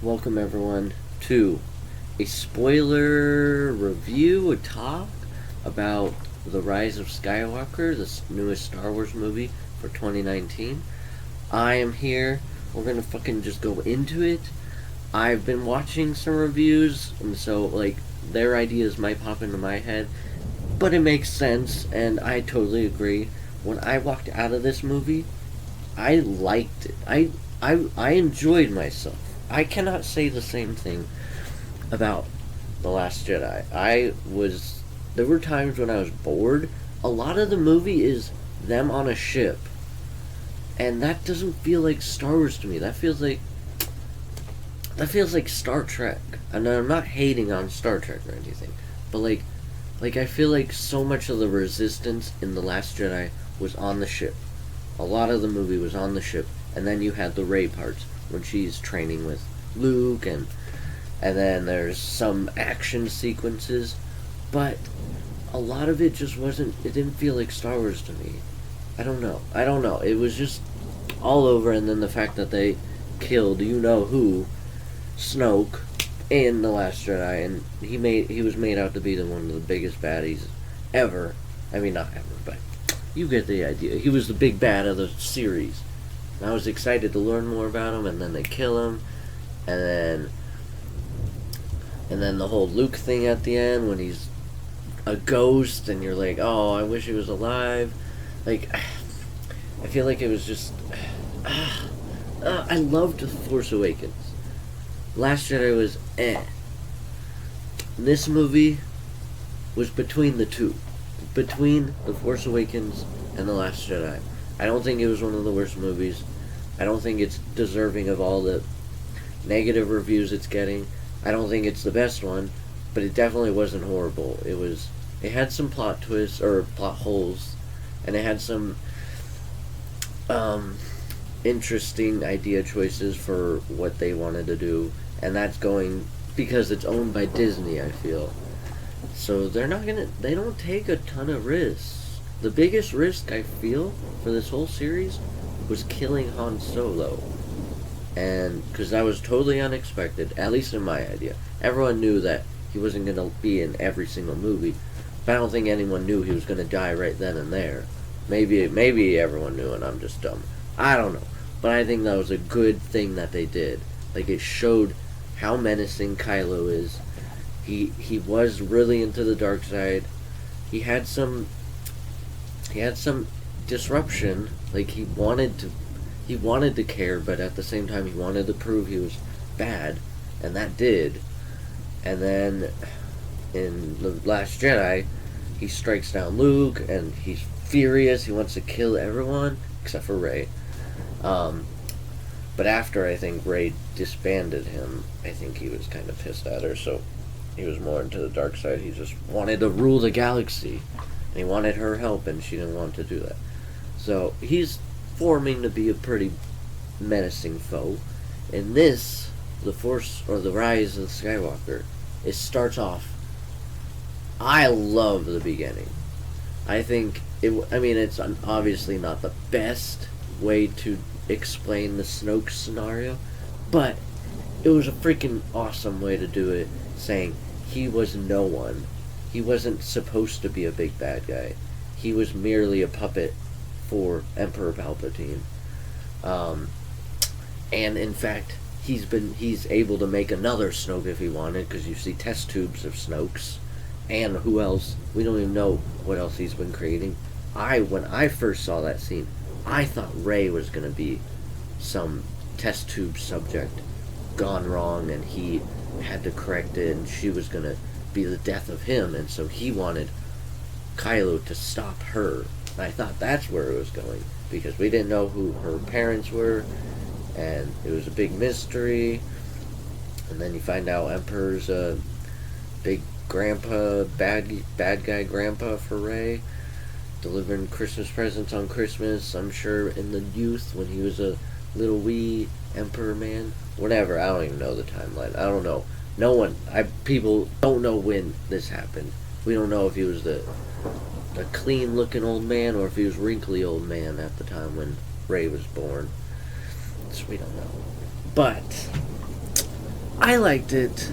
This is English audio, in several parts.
Welcome everyone to a spoiler review, a talk about The Rise of Skywalker, this newest Star Wars movie for 2019. I am here. We're gonna fucking just go into it. I've been watching some reviews, and so, their ideas might pop into my head, but it makes sense, and I totally agree. When I walked out of this movie, I liked it. I enjoyed myself. I cannot say the same thing about The Last Jedi. There were times when I was bored. A lot of the movie is them on a ship. And that doesn't feel like Star Wars to me. That feels like Star Trek. And I'm not hating on Star Trek or anything. But I feel like so much of the resistance in The Last Jedi was on the ship. A lot of the movie was on the ship. And then you had the Rey parts when she's training with Luke, and then there's some action sequences, but a lot of it just wasn't. It didn't feel like Star Wars to me. I don't know. It was just all over, and then the fact that they killed you know who, Snoke, in The Last Jedi, and he was made out to be one of the biggest baddies ever. I mean, not ever, but you get the idea. He was the big bad of the series. I was excited to learn more about him, and then they kill him, and then the whole Luke thing at the end when he's a ghost, and you're like, oh, I wish he was alive. I feel like it was just. I loved The Force Awakens. Last Jedi was eh. This movie was between the two, between The Force Awakens and The Last Jedi. I don't think it was one of the worst movies. I don't think it's deserving of all the negative reviews it's getting. I don't think it's the best one, but it definitely wasn't horrible. It had some plot twists or plot holes, and it had some interesting idea choices for what they wanted to do, and that's going because it's owned by Disney, I feel. So they don't take a ton of risks. The biggest risk I feel for this whole series was killing Han Solo. And because that was totally unexpected, at least in my idea. Everyone knew that he wasn't going to be in every single movie, but I don't think anyone knew he was going to die right then and there. Maybe everyone knew and I'm just dumb. I don't know. But I think that was a good thing that they did. It showed how menacing Kylo is. He was really into the dark side. He had some disruption. He wanted to care, but at the same time he wanted to prove he was bad, and that did. And then in The Last Jedi, he strikes down Luke, and he's furious. He wants to kill everyone except for Rey. But after I think Rey disbanded him, I think he was kind of pissed at her, so he was more into the dark side. He just wanted to rule the galaxy. And he wanted her help, and she didn't want to do that. So he's forming to be a pretty menacing foe. In this, The Force, or The Rise of Skywalker, it starts off. I love the beginning. I think it's obviously not the best way to explain the Snoke scenario, but it was a freaking awesome way to do it, saying he was no one. He wasn't supposed to be a big bad guy. He was merely a puppet for Emperor Palpatine. And in fact, he's able to make another Snoke if he wanted, because you see test tubes of Snokes. And who else? We don't even know what else he's been creating. When I first saw that scene, I thought Rey was going to be some test tube subject gone wrong, and he had to correct it, and she was going to be the death of him, and so he wanted Kylo to stop her. And I thought that's where it was going, because we didn't know who her parents were, and it was a big mystery. And then you find out Emperor's a big grandpa, bad guy grandpa for Rey, delivering Christmas presents on Christmas, I'm sure in the youth when he was a little wee Emperor man. Whatever, I don't even know the timeline. I don't know. People don't know when this happened. We don't know if he was the clean looking old man or if he was wrinkly old man at the time when Rey was born. So we don't know. But I liked it.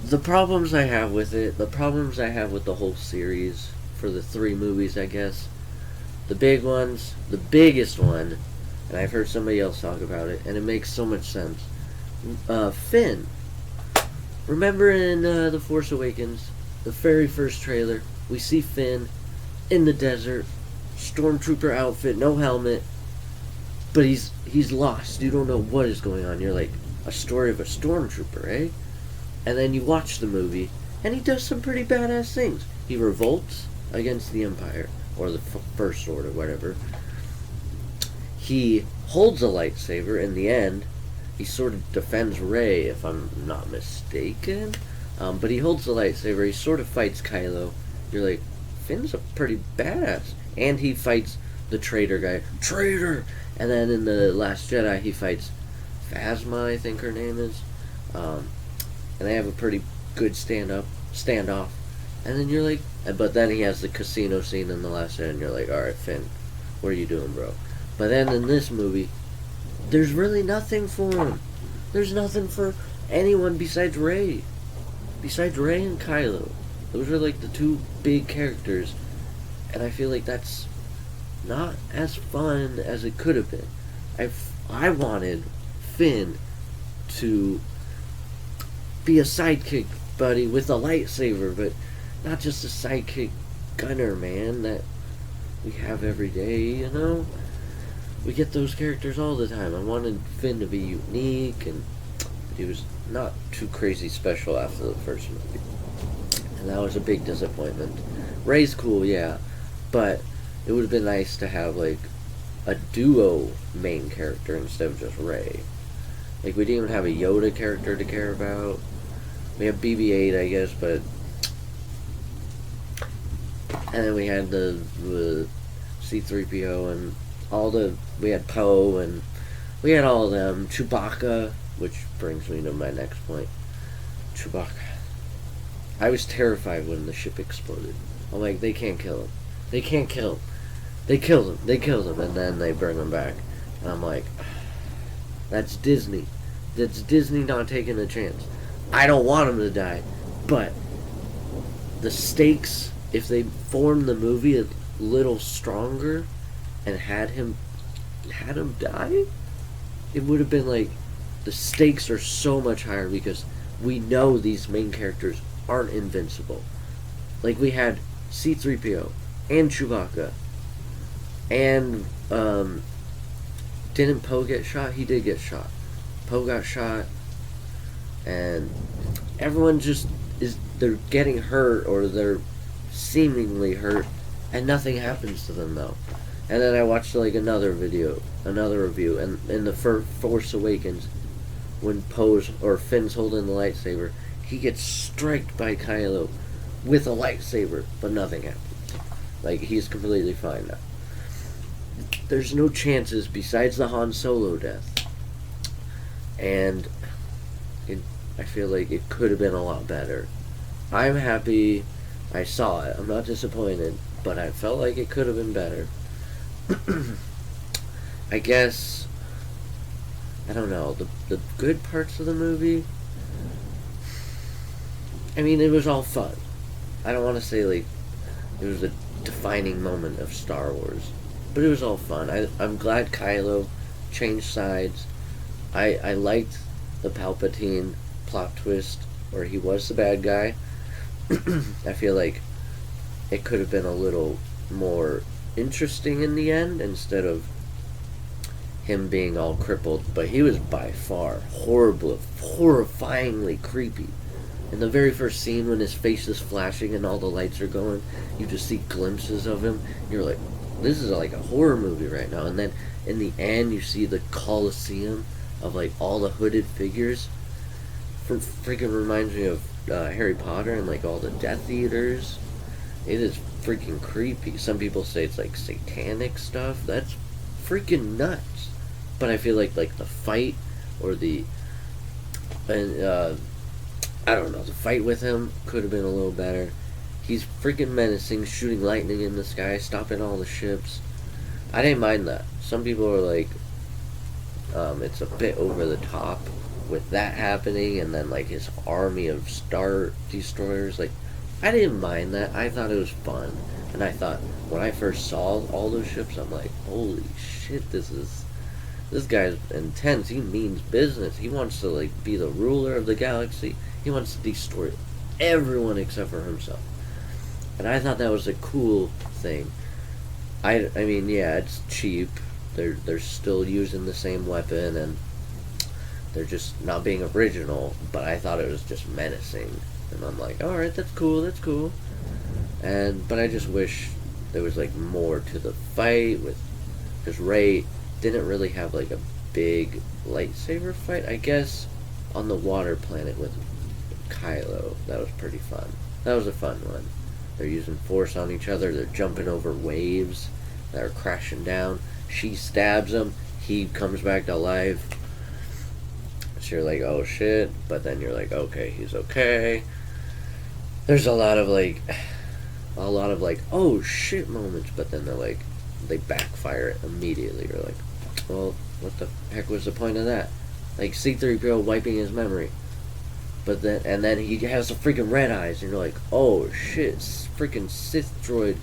The problems I have with it, the problems I have with the whole series, for the 3 movies, I guess, the big ones, the biggest one, and I've heard somebody else talk about it, and it makes so much sense. Finn. Remember in The Force Awakens, the very first trailer, we see Finn in the desert, stormtrooper outfit, no helmet, but he's lost. You don't know what is going on. You're like, a story of a stormtrooper, eh? And then you watch the movie, and he does some pretty badass things. He revolts against the Empire, or the First Order, whatever. He holds a lightsaber in the end. He sort of defends Rey, if I'm not mistaken. But he holds the lightsaber. He sort of fights Kylo. You're like, Finn's a pretty badass. And he fights the traitor guy. Traitor! And then in The Last Jedi, he fights Phasma, I think her name is. And they have a pretty good standoff. And then you're like, but then he has the casino scene in The Last Jedi, and you're like, alright, Finn, what are you doing, bro? But then in this movie, there's really nothing for him. There's nothing for anyone besides Rey. Besides Rey and Kylo. Those are like the 2 big characters. And I feel like that's not as fun as it could have been. I wanted Finn to be a sidekick buddy with a lightsaber, but not just a sidekick gunner, man, that we have every day, you know? We get those characters all the time. I wanted Finn to be unique, and he was not too crazy special after the first movie. And that was a big disappointment. Rey's cool, yeah, but it would have been nice to have, like, a duo main character instead of just Rey. Like, we didn't even have a Yoda character to care about. We have BB-8, I guess, but... And then we had the C-3PO and all the... We had Poe, and we had all of them. Chewbacca, which brings me to my next point. Chewbacca. I was terrified when the ship exploded. I'm like, they can't kill him. They can't kill him. They killed him. They killed him, and then they bring him back. And I'm like, that's Disney. That's Disney not taking a chance. I don't want him to die, but the stakes, if they formed the movie a little stronger and had him die, it would have been like, the stakes are so much higher because we know these main characters aren't invincible. Like, we had C-3PO and Chewbacca, and didn't Poe get shot? He did get shot. Poe got shot, and everyone just they're getting hurt, or they're seemingly hurt, and nothing happens to them though. And then I watched like another review, and in the Force Awakens, when Finn's holding the lightsaber, he gets striked by Kylo with a lightsaber, but nothing happens. Like, he's completely fine now. There's no chances besides the Han Solo death, and I feel like it could have been a lot better. I'm happy I saw it. I'm not disappointed, but I felt like it could have been better. I guess, I don't know, the good parts of the movie, I mean, it was all fun. I don't want to say, like, it was a defining moment of Star Wars, but it was all fun. I'm glad Kylo changed sides. I liked the Palpatine plot twist where he was the bad guy. I feel like it could have been a little more interesting in the end instead of him being all crippled, but he was by far horrifyingly creepy. In the very first scene, when his face is flashing and all the lights are going, you just see glimpses of him. You're like, this is like a horror movie right now. And then in the end, you see the Colosseum of like all the hooded figures. Freaking reminds me of Harry Potter and like all the Death Eaters. It is freaking creepy. Some people say it's like satanic stuff. That's freaking nuts. But I feel like the fight or I don't know, the fight with him could have been a little better. He's freaking menacing, shooting lightning in the sky, stopping all the ships. I didn't mind that. Some people are like, it's a bit over the top, with that happening, and then like his army of star destroyers, like I didn't mind that. I thought it was fun, and I thought when I first saw all those ships, I'm like, holy shit, this guy's intense. He means business. He wants to like be the ruler of the galaxy. He wants to destroy everyone except for himself. And I thought that was a cool thing. I mean, yeah, it's cheap. They're still using the same weapon, and they're just not being original. But I thought it was just menacing, and I'm like, all right, that's cool, that's cool. But I just wish there was like more to the fight with, because Rey didn't really have like a big lightsaber fight. I guess on the water planet with Kylo, that was pretty fun. That was a fun one. They're using force on each other. They're jumping over waves that are crashing down. She stabs him. He comes back to life. So you're like, oh shit. But then you're like, okay, he's okay. There's a lot of like, oh shit moments. But then they backfire it immediately. You're like, well, what the heck was the point of that? Like C-3PO wiping his memory. But then he has the freaking red eyes, and you're like, oh shit, freaking Sith droid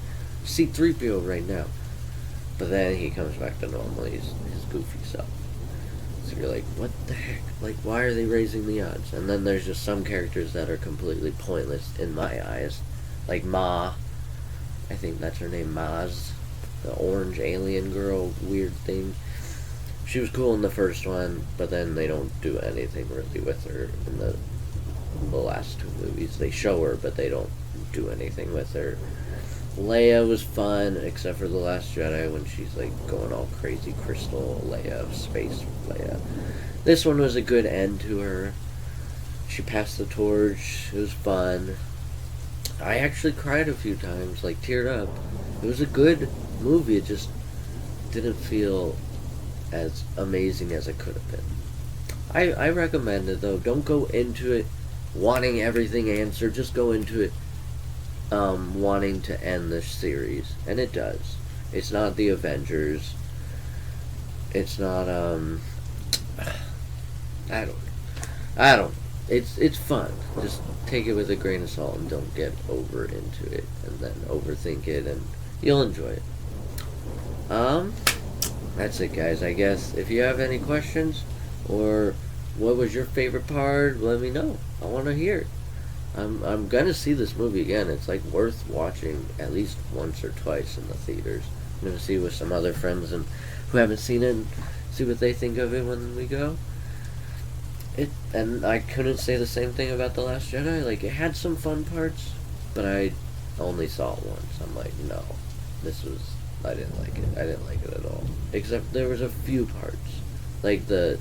C-3PO right now. But then he comes back to normal, his goofy self. So you're like, what the heck? Like, why are they raising the odds? And then there's just some characters that are completely pointless in my eyes. Like Ma. I think that's her name, Maz. The orange alien girl, weird thing. She was cool in the first one, but then they don't do anything really with her in the last two movies. They show her, but they don't do anything with her. Leia was fun, except for The Last Jedi when she's like going all crazy, Crystal Leia, Space Leia. This one was a good end to her. She passed the torch. It was fun. I actually cried a few times, like teared up. It was a good movie. It just didn't feel as amazing as it could have been. I recommend it though. Don't go into it wanting everything answered. Just go into it wanting to end this series, and it does. It's not the Avengers. It's not I don't. It's fun. Just take it with a grain of salt and don't get over into it and then overthink it, and you'll enjoy it. That's it, guys. I guess if you have any questions or what was your favorite part, let me know. I want to hear it. I'm gonna see this movie again. It's like worth watching at least once or twice in the theaters. I'm gonna see with some other friends and who haven't seen it and see what they think of it when we go. And I couldn't say the same thing about The Last Jedi. Like, it had some fun parts, but I only saw it once. I'm like, no, I didn't like it. I didn't like it at all. Except there was a few parts, like the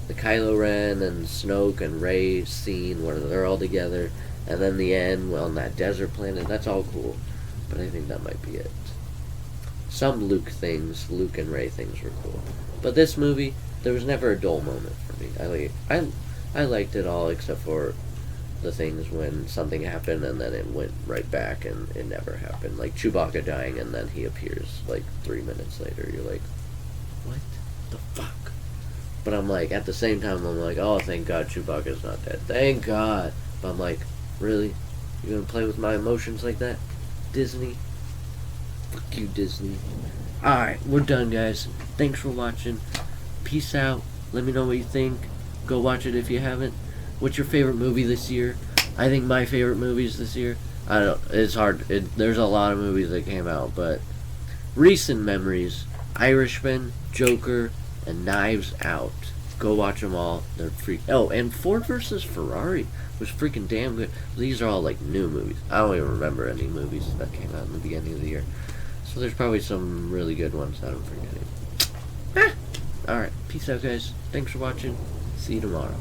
Kylo Ren and Snoke and Rey scene where they're all together, and then the end on that desert planet. That's all cool, but I think that might be it. Some Luke and Rey things were cool, but this movie, there was never a dull moment for me. I liked it all except for the things when something happened and then it went right back and it never happened. Like Chewbacca dying and then he appears like 3 minutes later. You're like, what the fuck? But I'm like, at the same time, I'm like, oh, thank God Chewbacca's not dead. Thank God. But I'm like, really? You're gonna play with my emotions like that? Disney? Fuck you, Disney. Alright, we're done, guys. Thanks for watching. Peace out. Let me know what you think. Go watch it if you haven't. What's your favorite movie this year? I think my favorite movies this year, I don't know, it's hard. There's a lot of movies that came out, but recent memories, Irishman, Joker, and Knives Out. Go watch them all. They're free. Oh, and Ford versus Ferrari was freaking damn good. These are all like new movies. I don't even remember any movies that came out in the beginning of the year. So there's probably some really good ones that I'm forgetting. Alright, peace out, guys. Thanks for watching. See you tomorrow.